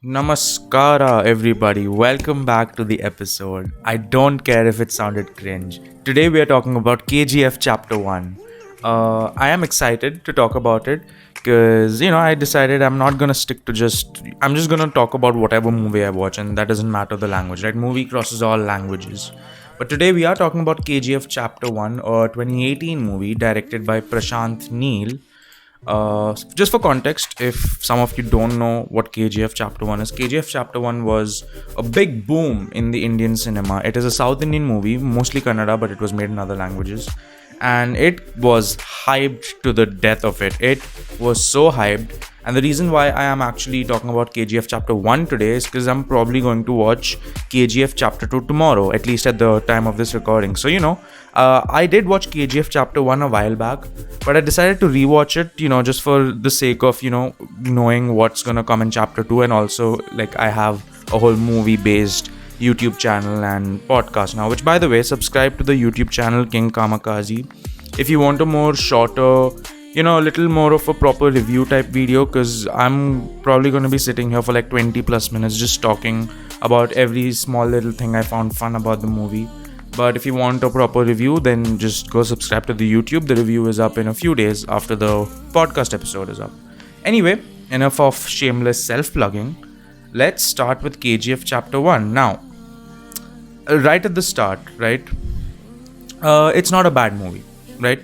Namaskara, everybody. Welcome back to the episode. I don't care if it sounded cringe. Today we are talking about KGF Chapter 1. I am excited to talk about it because, I decided I'm not gonna stick to I'm just gonna talk about whatever movie I watch, and that doesn't matter the language, right? Movie crosses all languages. But today we are talking about KGF Chapter 1, a 2018 movie directed by Prashant Neel. Just for context, if some of you don't know what KGF Chapter 1 is, KGF Chapter 1 was a big boom in the Indian cinema. It is a South Indian movie, mostly Kannada, but it was made in other languages. And it was hyped to the death of it. It was so hyped. And the reason why I am actually talking about KGF Chapter 1 today is because I'm probably going to watch KGF Chapter 2 tomorrow, at least at the time of this recording. So, I did watch KGF Chapter 1 a while back, but I decided to rewatch it, just for the sake of, knowing what's gonna come in Chapter 2, and also, like, I have a whole movie based YouTube channel and podcast now, which, by the way, subscribe to the YouTube channel King Kamakazi if you want a more shorter, a little more of a proper review type video, because I'm probably going to be sitting here for like 20 plus minutes just talking about every small little thing I found fun about the movie. But if you want a proper review, then just go subscribe to the YouTube. The review is up in a few days after the podcast episode is up. Anyway, enough of shameless self-plugging. Let's start with KGF Chapter 1. Now, right at the start, right? It's not a bad movie, right?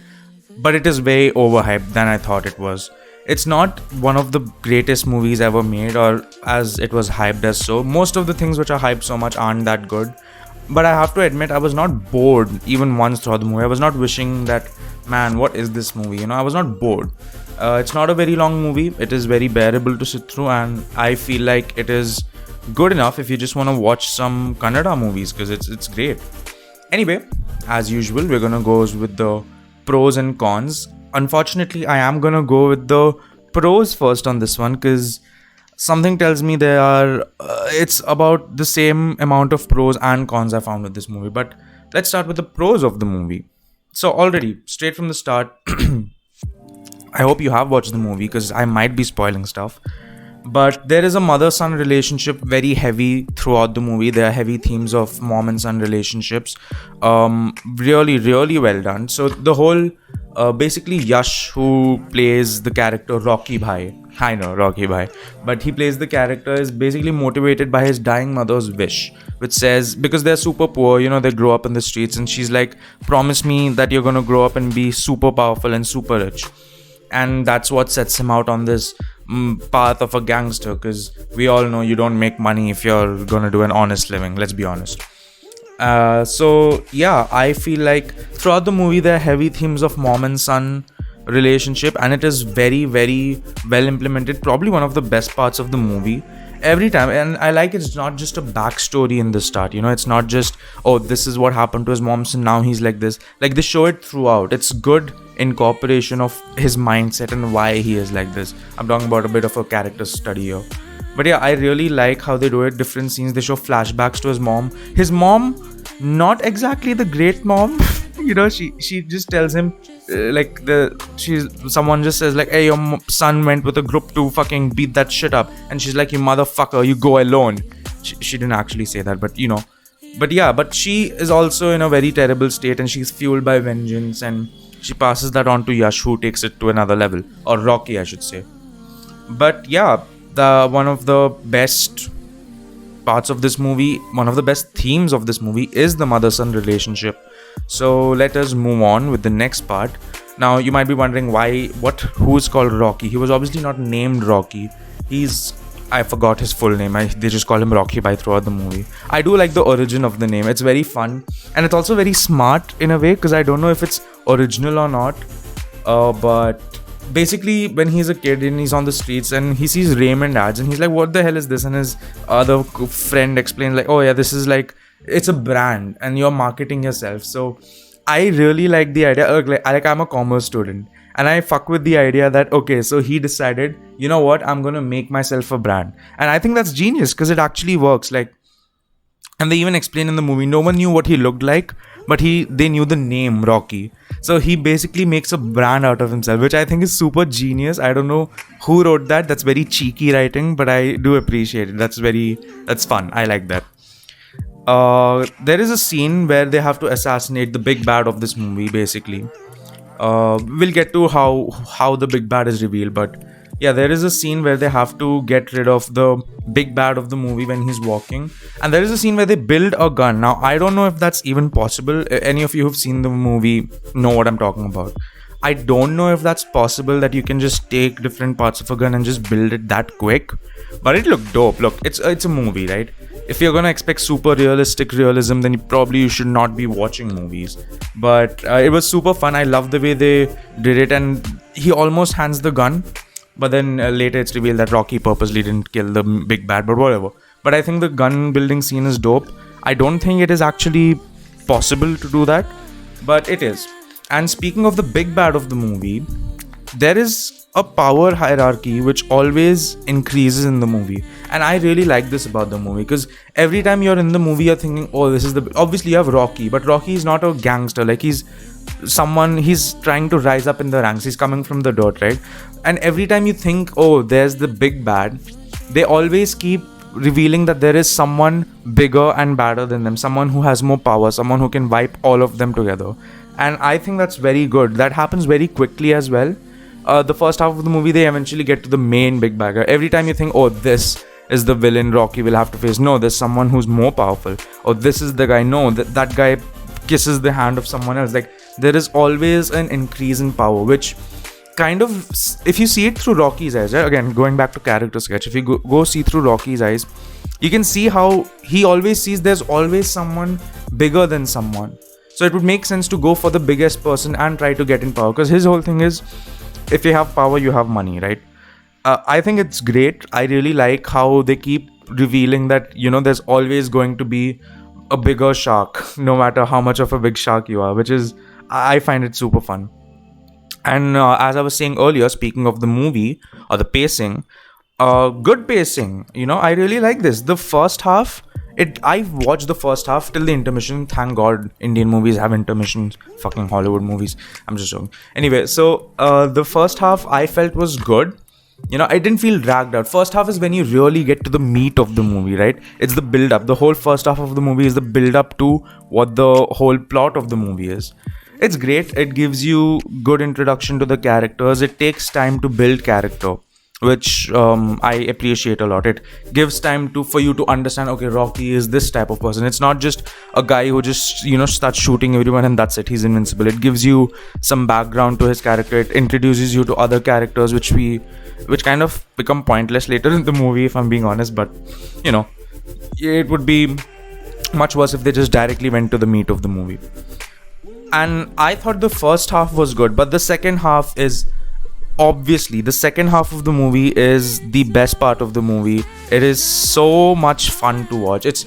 But it is way overhyped than I thought it was. It's not one of the greatest movies ever made, or as it was hyped as so. Most of the things which are hyped so much aren't that good. But I have to admit, I was not bored even once throughout the movie. I was not wishing that, man, what is this movie? I was not bored. It's not a very long movie. It is very bearable to sit through, and I feel like it is good enough if you just want to watch some Kannada movies, because it's great. Anyway, as usual, we're gonna go with the pros and cons. Unfortunately, I am gonna go with the pros first on this one, because something tells me it's about the same amount of pros and cons I found with this movie. But let's start with the pros of the movie. So already, straight from the start, I hope you have watched the movie, because I might be spoiling stuff. But there is a mother-son relationship very heavy throughout the movie. There are heavy themes of mom and son relationships. Really, really well done. So the whole, basically Yash, who plays the character Rocky Bhai, I know, Rocky Bhai, but he plays the character, is basically motivated by his dying mother's wish, which says, because they're super poor, they grow up in the streets, and she's like, promise me that you're gonna grow up and be super powerful and super rich. And that's what sets him out on this path of a gangster, because we all know you don't make money if you're gonna do an honest living, let's be honest. So yeah, I feel like throughout the movie there are heavy themes of mom and son relationship, and it is very, very well implemented. Probably one of the best parts of the movie every time. And I like it's not just a backstory in the start, it's not just, oh, this is what happened to his mom, so now he's like this. Like, they show it throughout. It's good incorporation of his mindset and why he is like this. I'm talking about a bit of a character study here. But yeah, I really like how they do it. Different scenes, they show flashbacks to his mom. His mom, not exactly the great mom. She just tells him, someone just says like, hey, your son went with a group to fucking beat that shit up, and she's like, you motherfucker, you go alone. She didn't actually say that, but she is also in a very terrible state, and she's fueled by vengeance, and she passes that on to Yash, who takes it to another level, or Rocky, I should say. But yeah, the one of the best parts of this movie, one of the best themes of this movie, is the mother-son relationship. So let us move on with the next part. Now you might be wondering who's called Rocky. He was obviously not named Rocky. I forgot his full name. They just call him Rocky Bhai throughout the movie. I do like the origin of the name. It's very fun, and it's also very smart in a way, because I don't know if it's original or not. But basically, when he's a kid and he's on the streets and he sees Raymond ads, and he's like, what the hell is this? And his other friend explains like, oh yeah, this is like, it's a brand and you're marketing yourself. So I really like the idea. I'm a commerce student, and I fuck with the idea that, okay, so he decided, you know what, I'm gonna make myself a brand. And I think that's genius, because it actually works. Like, and they even explain in the movie, no one knew what he looked like, but they knew the name Rocky. So he basically makes a brand out of himself, which I think is super genius. I don't know who wrote that. That's very cheeky writing, but I do appreciate it. That's fun. I like that. There is a scene where they have to assassinate the big bad of this movie, basically. We'll get to how the big bad is revealed, but yeah, there is a scene where they have to get rid of the big bad of the movie when he's walking, and there is a scene where they build a gun. Now I don't know if that's even possible. Any of you who've seen the movie know what I'm talking about. I don't know if that's possible, that you can just take different parts of a gun and just build it that quick, but it looked dope. Look, it's a movie, right? If you're gonna expect super realistic realism, then you should not be watching movies. But it was super fun. I love the way they did it, and he almost hands the gun, but then later it's revealed that Rocky purposely didn't kill the big bad, but whatever. But I think the gun building scene is dope. I don't think it is actually possible to do that, but it is. And speaking of the big bad of the movie, there is a power hierarchy which always increases in the movie, and I really like this about the movie, because every time you're in the movie you're thinking, oh, this is the obviously you have Rocky, but Rocky is not a gangster. Like, he's trying to rise up in the ranks. He's coming from the dirt, right? And every time you think, oh, there's the big bad, they always keep revealing that there is someone bigger and badder than them, someone who has more power, someone who can wipe all of them together. And I think that's very good. That happens very quickly as well. The first half of the movie, they eventually get to the main big bagger. Every time you think, oh, this is the villain Rocky will have to face, no, there's someone who's more powerful. Or this is the guy, no, that guy kisses the hand of someone else. Like, there is always an increase in power, which kind of, if you see it through Rocky's eyes, right? Again, going back to character sketch, if you go see through Rocky's eyes, you can see how he always sees there's always someone bigger than someone. So it would make sense to go for the biggest person and try to get in power, because his whole thing is, if you have power, you have money, right? I think it's great. I really like how they keep revealing that, there's always going to be a bigger shark, no matter how much of a big shark you are, which is, I find it super fun. And as I was saying earlier, speaking of the movie or the pacing, good pacing. I really like this. The first half, I watched the first half till the intermission. Thank God Indian movies have intermissions. Fucking Hollywood movies. I'm just joking. Anyway, so the first half I felt was good. I didn't feel dragged out. First half is when you really get to the meat of the movie, right? It's the build up. The whole first half of the movie is the build up to what the whole plot of the movie is. It's great. It gives you good introduction to the characters. It takes time to build character, which I appreciate a lot. It gives time for you to understand, okay, Rocky is this type of person. It's not just a guy who just, starts shooting everyone and that's it, he's invincible. It gives you some background to his character. It introduces you to other characters which kind of become pointless later in the movie, if I'm being honest. But, it would be much worse if they just directly went to the meat of the movie. And I thought the first half was good, but the second half is... Obviously, the second half of the movie is the best part of the movie. It is so much fun to watch. It's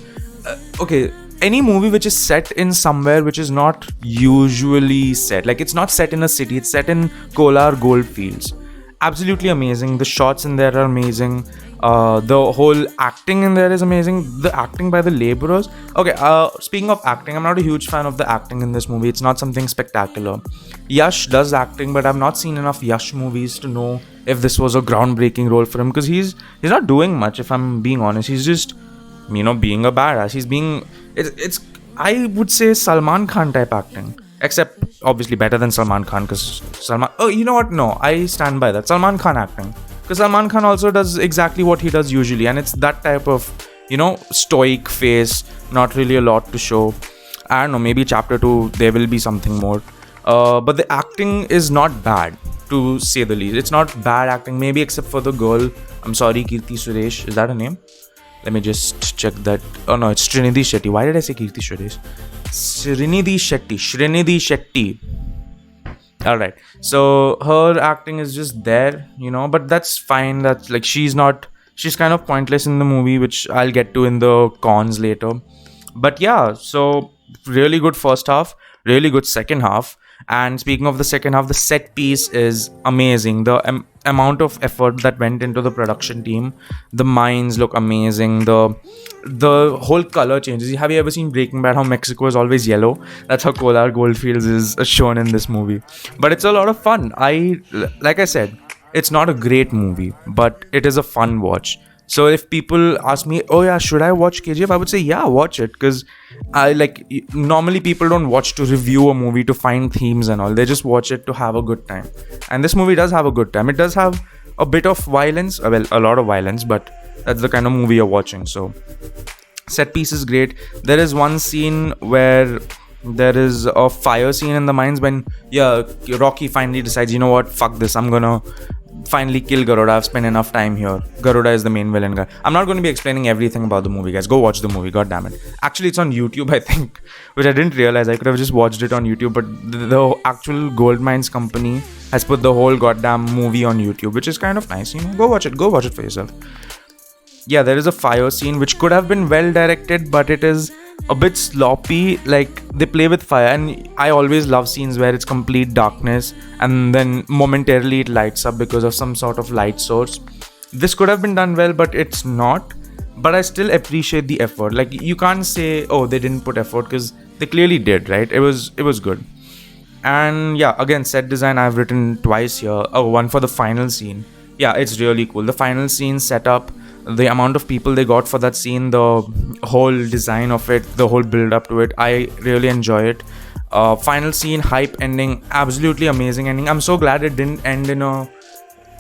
okay. Any movie which is set in somewhere which is not usually set, like it's not set in a city, it's set in Kolar goldfields. Absolutely amazing. The shots in there are amazing. The whole acting in there is amazing. The acting by the laborers. Okay, speaking of acting, I'm not a huge fan of the acting in this movie. It's not something spectacular. Yash does acting, but I've not seen enough Yash movies to know if this was a groundbreaking role for him, because he's not doing much, if I'm being honest. He's just, being a badass. He's being... It's I would say Salman Khan type acting. Except, obviously, better than Salman Khan, because Salman... Oh, you know what? No, I stand by that. Salman Khan acting. Because Salman Khan also does exactly what he does usually, and it's that type of, stoic face, not really a lot to show. I don't know, maybe chapter 2, there will be something more. But the acting is not bad, to say the least. It's not bad acting, maybe except for the girl. I'm sorry, Kirti Suresh. Is that her name? Let me just check that. Oh no, it's Srinidhi Shetty. Why did I say Kirti Suresh? Srinidhi Shetty. Alright, so her acting is just there, but that's fine. That's like, she's kind of pointless in the movie, which I'll get to in the cons later. But yeah, so really good first half, really good second half. And speaking of the second half, the set piece is amazing. The amount of effort that went into the production team, the mines look amazing. The whole color changes. Have you ever seen Breaking Bad? How Mexico is always yellow. That's how Kolar Goldfields is shown in this movie. But it's a lot of fun. Like I said, it's not a great movie, but it is a fun watch. So if people ask me, oh yeah, should I watch KGF? I would say yeah, watch it, because normally people don't watch to review a movie to find themes and all. They just watch it to have a good time. And this movie does have a good time. It does have a bit of violence, well, a lot of violence, but that's the kind of movie you're watching. So set piece is great. There is one scene where there is a fire scene in the mines when Rocky finally decides, you know what, fuck this, I'm gonna finally kill Garuda. I've spent enough time here. Garuda is the main villain guy. I'm not going to be explaining everything about the movie, guys. Go watch the movie, god damn it. Actually, it's on YouTube, I think, which I didn't realize. I could have just watched it on YouTube, but the actual gold mines company has put the whole goddamn movie on YouTube, which is kind of nice. Go watch it for yourself. Yeah, there is a fire scene which could have been well directed, but it is a bit sloppy. Like, they play with fire, and I always love scenes where it's complete darkness and then momentarily it lights up because of some sort of light source. This could have been done well, but it's not. But I still appreciate the effort. Like, you can't say, oh, they didn't put effort, because they clearly did, right? It was good. And yeah, again, set design I've written twice here. Oh, one for the final scene. Yeah, it's really cool. The final scene setup, the amount of people they got for that scene, the whole design of it, the whole build up to it, I really enjoy it. Final scene, hype ending, absolutely amazing ending. I'm so glad it didn't end in a...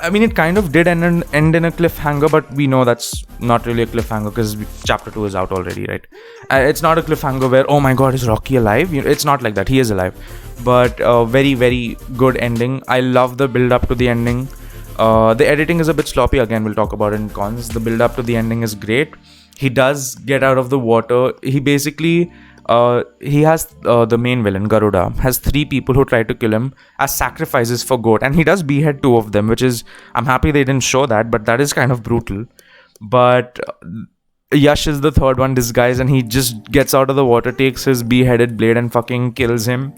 I mean, it kind of did end in a cliffhanger, but we know that's not really a cliffhanger because chapter 2 is out already, right? It's not a cliffhanger where, oh my god, is Rocky alive? It's not like that. He is alive. But very, very good ending. I love the build up to the ending. The editing is a bit sloppy. Again, we'll talk about it in cons. The build up to the ending is great. He does get out of the water. He basically he has the main villain Garuda has 3 people who try to kill him as sacrifices for goat, and he does behead 2 of them, which is, I'm happy they didn't show that, but that is kind of brutal. But Yash is the third one disguised, and he just gets out of the water, takes his beheaded blade and fucking kills him.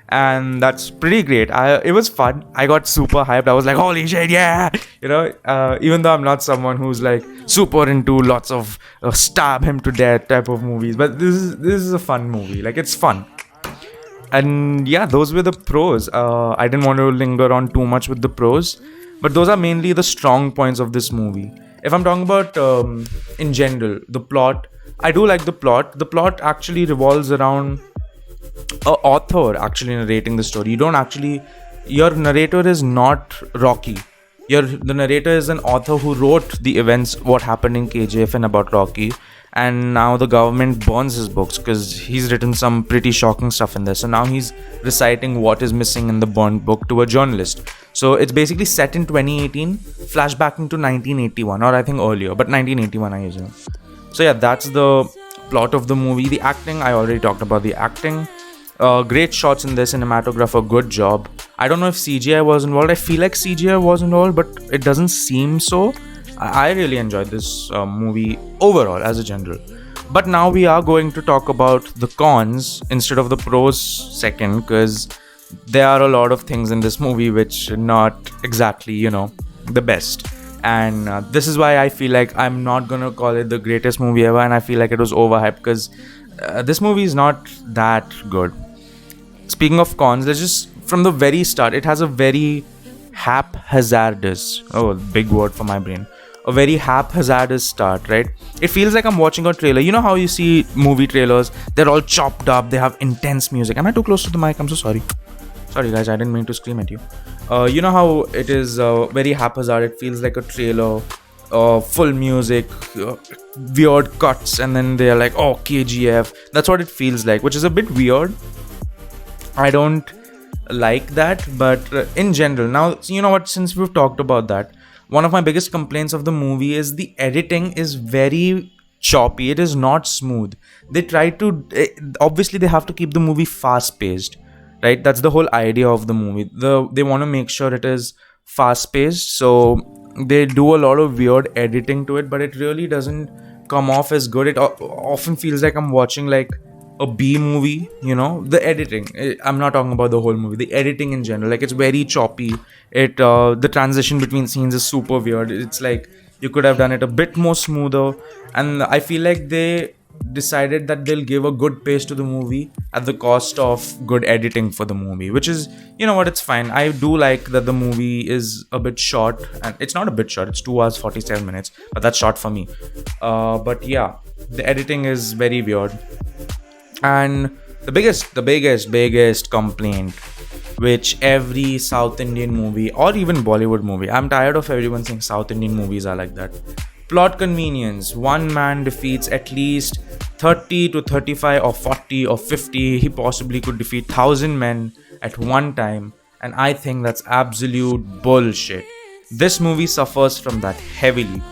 And that's pretty great. It was fun. I got super hyped. I was like, holy shit, yeah! Even though I'm not someone who's like super into lots of stab him to death type of movies, but this is a fun movie. Like, it's fun. And yeah, those were the pros. I didn't want to linger on too much with the pros, but those are mainly the strong points of this movie. If I'm talking about in general, the plot, I do like the plot. The plot actually revolves around a author actually narrating the story. Your narrator is not Rocky. The narrator is an author who wrote the events, what happened in KGF and about Rocky, and now the government burns his books because he's written some pretty shocking stuff in there. So now he's reciting what is missing in the burned book to a journalist. So it's basically set in 2018, flashbacking to 1981, or I think earlier, but 1981 I assume. So yeah, that's the plot of the movie. The acting, I already talked about the acting. Great shots in the cinematographer, good job. I don't know if CGI was involved. I feel like CGI was involved, but it doesn't seem so. I really enjoyed this movie overall as a general. But now we are going to talk about the cons instead of the pros second, because there are a lot of things in this movie which are not exactly, the best. And this is why I feel like I'm not gonna call it the greatest movie ever, and I feel like it was overhyped because this movie is not that good. Speaking of cons, let's just, from the very start, it has a very haphazardous, big word for my brain, a very haphazardous start, right? It feels like I'm watching a trailer. You know how you see movie trailers, they're all chopped up, they have intense music. Am I too close to the mic? I'm so sorry. Sorry guys, I didn't mean to scream at you. You know how it is very haphazard. It feels like a trailer, full music, weird cuts, and then they're like, oh, KGF. That's what it feels like, which is a bit weird. I don't like that, but in general, now, you know what, since we've talked about that, one of my biggest complaints of the movie is the editing is very choppy. It is not smooth. They try to, obviously they have to keep the movie fast paced, right? That's the whole idea of the movie. They want to make sure it is fast paced, so they do a lot of weird editing to it, but it really doesn't come off as good. It often feels like I'm watching like a B movie, the editing. I'm not talking about the whole movie. The editing in general, like it's very choppy. The transition between scenes is super weird. It's like you could have done it a bit more smoother, and I feel like they decided that they'll give a good pace to the movie at the cost of good editing for the movie, which is, it's fine. I do like that the movie is a bit short, and it's not a bit short, it's 2 hours 47 minutes, but that's short for me. But yeah, the editing is very weird. And the biggest complaint, which every South Indian movie or even Bollywood movie, I'm tired of everyone saying South Indian movies are like that. Plot convenience. One man defeats at least 30 to 35 or 40 or 50. He possibly could defeat 1,000 men at one time. And I think that's absolute bullshit. This movie suffers from that heavily.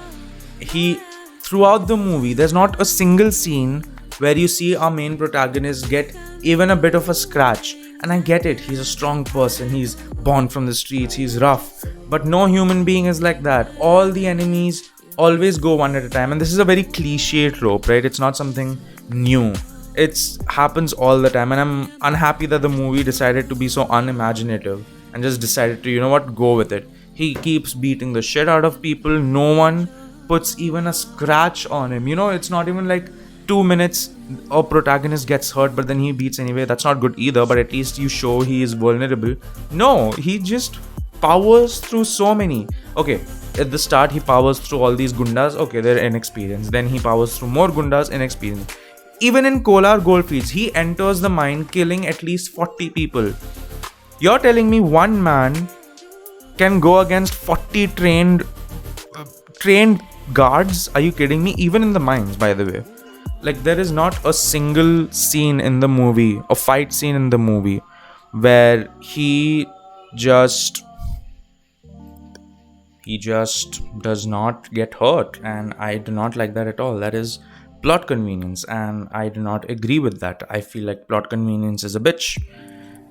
Throughout the movie, there's not a single scene where you see our main protagonist get even a bit of a scratch. And I get it, he's a strong person, he's born from the streets, he's rough. But no human being is like that. All the enemies always go one at a time. And this is a very cliche trope, right? It's not something new. It happens all the time. And I'm unhappy that the movie decided to be so unimaginative and just decided to, go with it. He keeps beating the shit out of people. No one puts even a scratch on him. It's not even like 2 minutes a protagonist gets hurt, but then he beats anyway. That's not good either, but at least you show he is vulnerable. No, he just powers through so many. Okay, at the start he powers through all these gundas. Okay, they're inexperienced. Then he powers through more gundas, inexperienced. Even in Kolar Goldfields, he enters the mine killing at least 40 people. You're telling me one man can go against 40 trained guards? Are you kidding me? Even in the mines, by the way. Like, there is not a single scene in the movie, a fight scene in the movie, where he just does not get hurt. And I do not like that at all. That is plot convenience, and I do not agree with that. I feel like plot convenience is a bitch,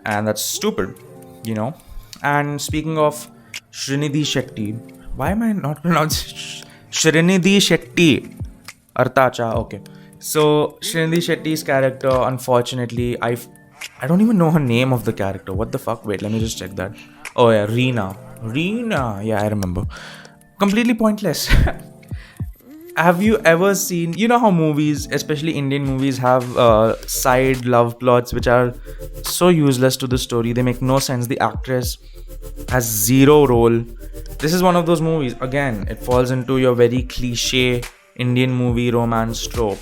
and that's stupid, And speaking of Srinidhi Shetty, why am I not pronouncing Srinidhi Shetty? Artacha, okay. So Srinidhi Shetty's character, unfortunately, I don't even know her name of the character. What the fuck? Wait, let me just check that. Oh yeah, Reena. Yeah, I remember. Completely pointless. Have you ever seen, how movies, especially Indian movies, have side love plots which are so useless to the story? They make no sense. The actress has zero role. This is one of those movies. Again, it falls into your very cliche Indian movie romance trope.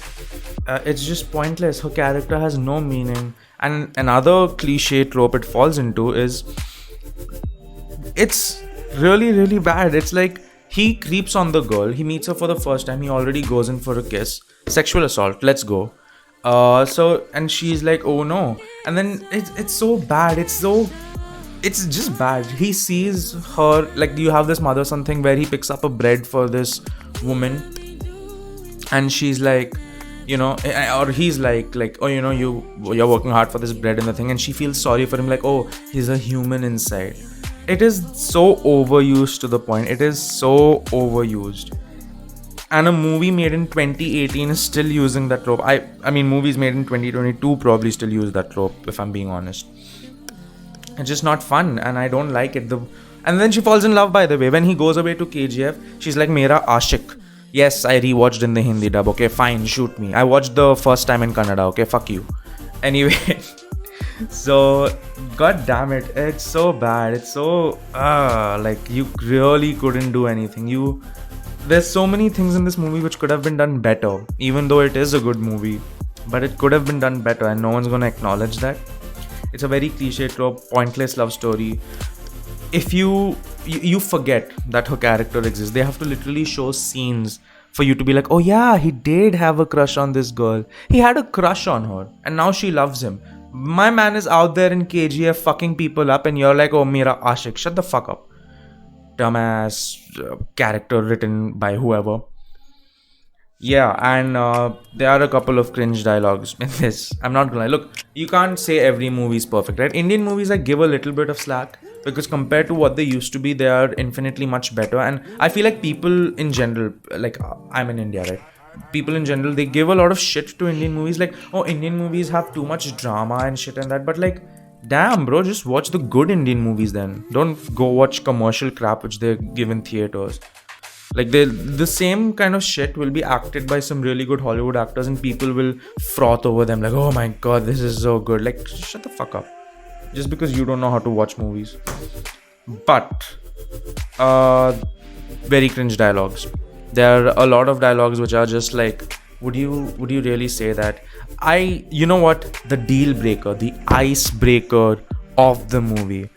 It's just pointless. Her character has no meaning. And another cliche trope it falls into is, it's really, really bad. It's like, he creeps on the girl, he meets her for the first time, he already goes in for a kiss. Sexual assault, let's go. And she's like, oh no. And then it's so bad. It's just bad. He sees her, like, you have this mother-son thing where he picks up a bread for this woman. And she's like, or he's like, oh, you're working hard for this bread and the thing. And she feels sorry for him, like, oh, he's a human inside. It is so overused to the point. It is so overused. And a movie made in 2018 is still using that trope. I mean, movies made in 2022 probably still use that trope, if I'm being honest. It's just not fun, and I don't like it. And then she falls in love, by the way. When he goes away to KGF, she's like, Mera Ashik. Yes, I rewatched in the Hindi dub. Okay, fine, shoot me. I watched the first time in Kannada. Okay, fuck you. Anyway... So, god damn it, it's so bad. It's so, like, you really couldn't do anything. There's so many things in this movie which could have been done better, even though it is a good movie. But it could have been done better, and no one's gonna acknowledge that. It's a very cliche trope, pointless love story. If you forget that her character exists, they have to literally show scenes for you to be like, oh yeah, he did have a crush on this girl. He had a crush on her, and now she loves him. My man is out there in KGF fucking people up, and you're like, oh, Mera Ashik. Shut the fuck up. Dumbass character written by whoever. Yeah, and there are a couple of cringe dialogues in this. I'm not gonna lie. Look, you can't say every movie is perfect, right? Indian movies, I give a little bit of slack, because compared to what they used to be, they are infinitely much better. And I feel like people in general, like, I'm in India, right? people in general, they give a lot of shit to Indian movies. Like, oh, Indian movies have too much drama and shit and that. But like, damn, bro, just watch the good Indian movies then. Don't go watch commercial crap which they give in theaters. Like, the same kind of shit will be acted by some really good Hollywood actors, and people will froth over them like, oh my god, this is so good. Like, shut the fuck up. Just because you don't know how to watch movies. But very cringe dialogues. There are a lot of dialogues which are just like, would you really say that? You know what? The deal breaker, the icebreaker of the movie.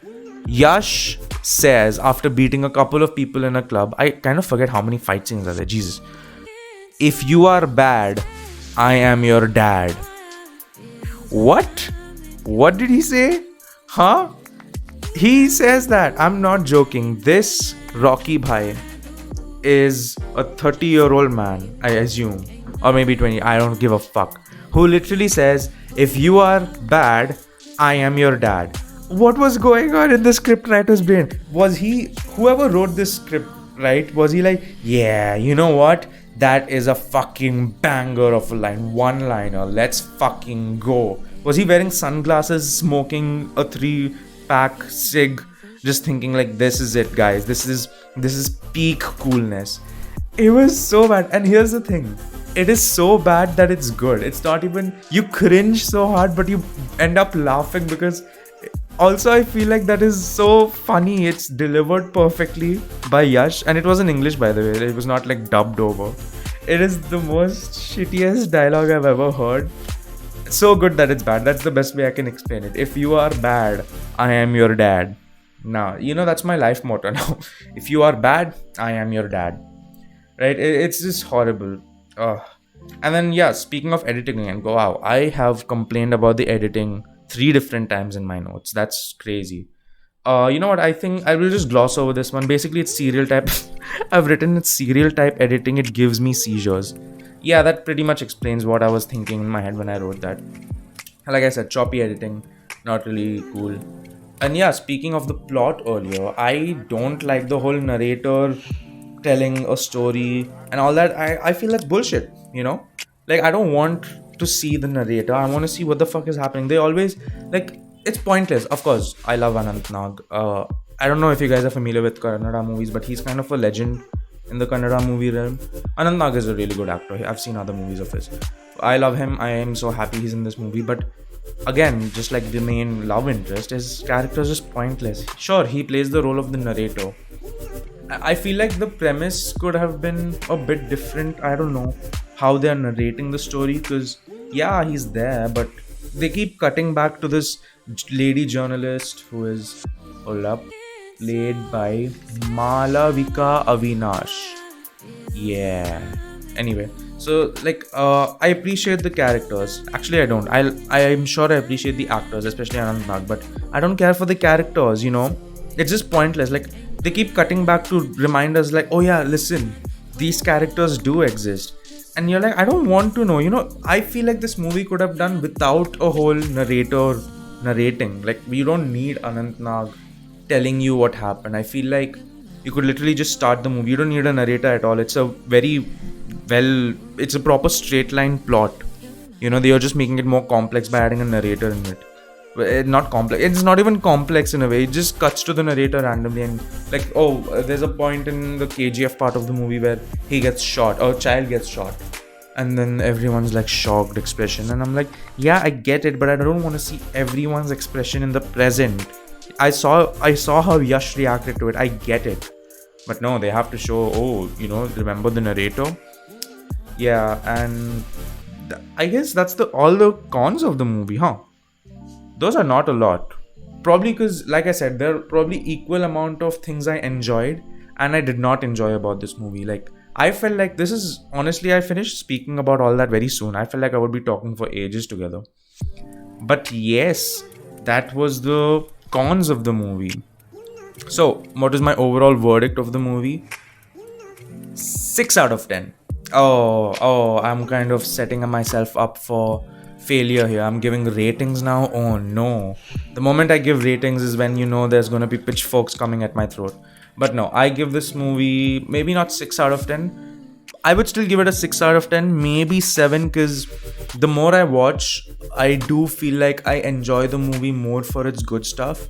Yash says, after beating a couple of people in a club, I kind of forget how many fight scenes are there. Jesus. If you are bad, I am your dad. What? What did he say? Huh? He says that. I'm not joking. This Rocky Bhai is a 30-year-old man, I assume. Or maybe 20. I don't give a fuck. Who literally says, if you are bad, I am your dad. What was going on in the scriptwriter's brain? Was he, whoever wrote this script, right? Was he like, yeah, you know what? That is a fucking banger of a line. One-liner. Let's fucking go. Was he wearing sunglasses, smoking a 3-pack cig, just thinking like, this is it, guys. This is peak coolness. It was so bad. And here's the thing. It is so bad that it's good. It's not even, you cringe so hard, but you end up laughing because also I feel like that is so funny. It's delivered perfectly by Yash, and it was in English, by the way. It was not like dubbed over. It is the most shittiest dialogue I've ever heard. It's so good that it's bad. That's the best way I can explain it. If you are bad, I am your dad. Now, that's my life motto now. If you are bad, I am your dad. Right? It's just horrible. And then, yeah, speaking of editing again, wow, I have complained about the editing 3 different times in my notes. That's crazy. You know what? I think I will just gloss over this one. Basically, it's serial type. I've written it's serial type editing. It gives me seizures. Yeah, that pretty much explains what I was thinking in my head when I wrote that. Like I said, choppy editing, not really cool. And yeah, speaking of the plot earlier, I don't like the whole narrator telling a story and all that. I feel that's bullshit, Like, I don't want to see the narrator. I want to see what the fuck is happening. They always, like, it's pointless. Of course, I love Anant Nag. I don't know if you guys are familiar with Kannada movies, but he's kind of a legend in the Kannada movie realm. Anant Nag is a really good actor. I've seen other movies of his. I love him. I am so happy he's in this movie. But again, just like the main love interest, his character is just pointless. Sure, he plays the role of the narrator. I feel like the premise could have been a bit different. I don't know how they're narrating the story, because yeah, he's there, but they keep cutting back to this lady journalist who is played by Malavika Avinash. Yeah. Anyway, so like I appreciate the characters. Actually, I don't. I'm sure I appreciate the actors, especially Anant Nag, but I don't care for the characters. It's just pointless. Like, they keep cutting back to remind us, like, oh yeah, listen, these characters do exist. And you're like, I don't want to know. I feel like this movie could have done without a whole narrator narrating. Like, you don't need Anant Nag telling you what happened. I feel like you could literally just start the movie. You don't need a narrator at all. It's a it's a proper straight line plot. They are just making it more complex by adding a narrator in it. Not complex. It's not even complex in a way. It just cuts to the narrator randomly and like, oh, there's a point in the KGF part of the movie where he gets shot, or a child gets shot, and then everyone's like shocked expression, and I'm like, yeah, I get it, but I don't want to see everyone's expression in the present. I saw how Yash reacted to it. I get it, but no, they have to show, remember the narrator. Yeah, and I guess that's all the cons of the movie, huh? Those are not a lot. Probably because, like I said, there are probably equal amount of things I enjoyed and I did not enjoy about this movie. Like, I felt like this is, honestly, I finished speaking about all that very soon. I felt like I would be talking for ages together. But yes, that was the cons of the movie. So, what is my overall verdict of the movie? 6 out of 10. Oh, I'm kind of setting myself up for failure here. I'm giving ratings now. Oh no. The moment I give ratings is when there's gonna be pitchforks coming at my throat. But no, I give this movie maybe not 6 out of 10. I would still give it a 6 out of 10, maybe 7, because the more I watch, I do feel like I enjoy the movie more for its good stuff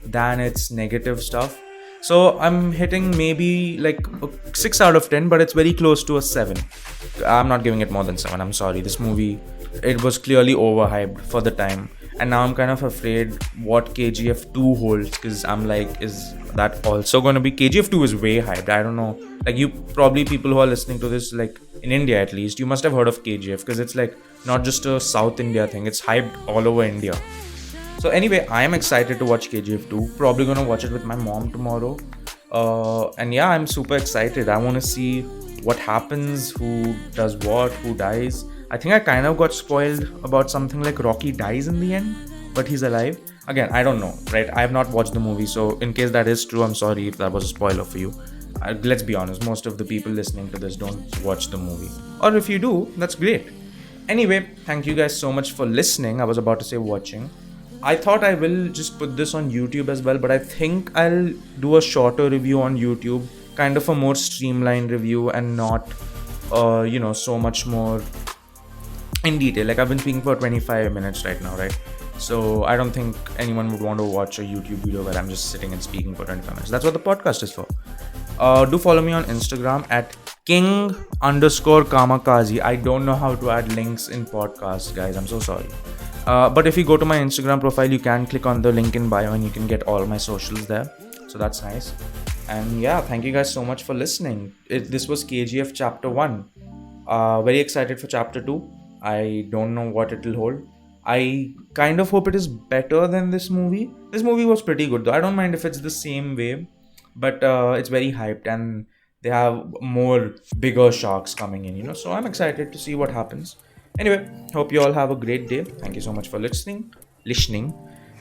than its negative stuff. So I'm hitting maybe like a 6 out of 10, but it's very close to a 7. I'm not giving it more than 7. I'm sorry. This movie, it was clearly overhyped for the time. And now I'm kind of afraid what KGF 2 holds, because I'm like, is that also going to be? KGF 2 is way hyped. I don't know. Like, you probably, people who are listening to this, like in India at least, you must have heard of KGF, because it's like not just a South India thing, it's hyped all over India. So anyway, I am excited to watch KGF 2. Probably gonna watch it with my mom tomorrow. And yeah, I'm super excited. I want to see what happens, who does what, who dies. I think I kind of got spoiled about something like Rocky dies in the end, but he's alive. Again, I don't know, right? I have not watched the movie, so in case that is true, I'm sorry if that was a spoiler for you. Let's be honest, most of the people listening to this don't watch the movie. Or if you do, that's great. Anyway, thank you guys so much for listening. I was about to say watching. I thought I will just put this on YouTube as well, but I think I'll do a shorter review on YouTube, kind of a more streamlined review and not, so much more in detail. Like, I've been speaking for 25 minutes right now, right? So I don't think anyone would want to watch a YouTube video where I'm just sitting and speaking for 25 minutes. That's what the podcast is for. Do follow me on Instagram at king_kamakazi. I don't know how to add links in podcasts, guys. I'm so sorry. But if you go to my Instagram profile, you can click on the link in bio and you can get all my socials there. So that's nice. And yeah, thank you guys so much for listening. This was KGF Chapter 1. Very excited for Chapter 2. I don't know what it will hold. I kind of hope it is better than this movie. This movie was pretty good though. I don't mind if it's the same way, but it's very hyped and they have more bigger sharks coming in, so I'm excited to see what happens. Anyway, hope you all have a great day. Thank you so much for listening,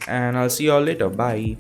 and I'll see you all later. Bye.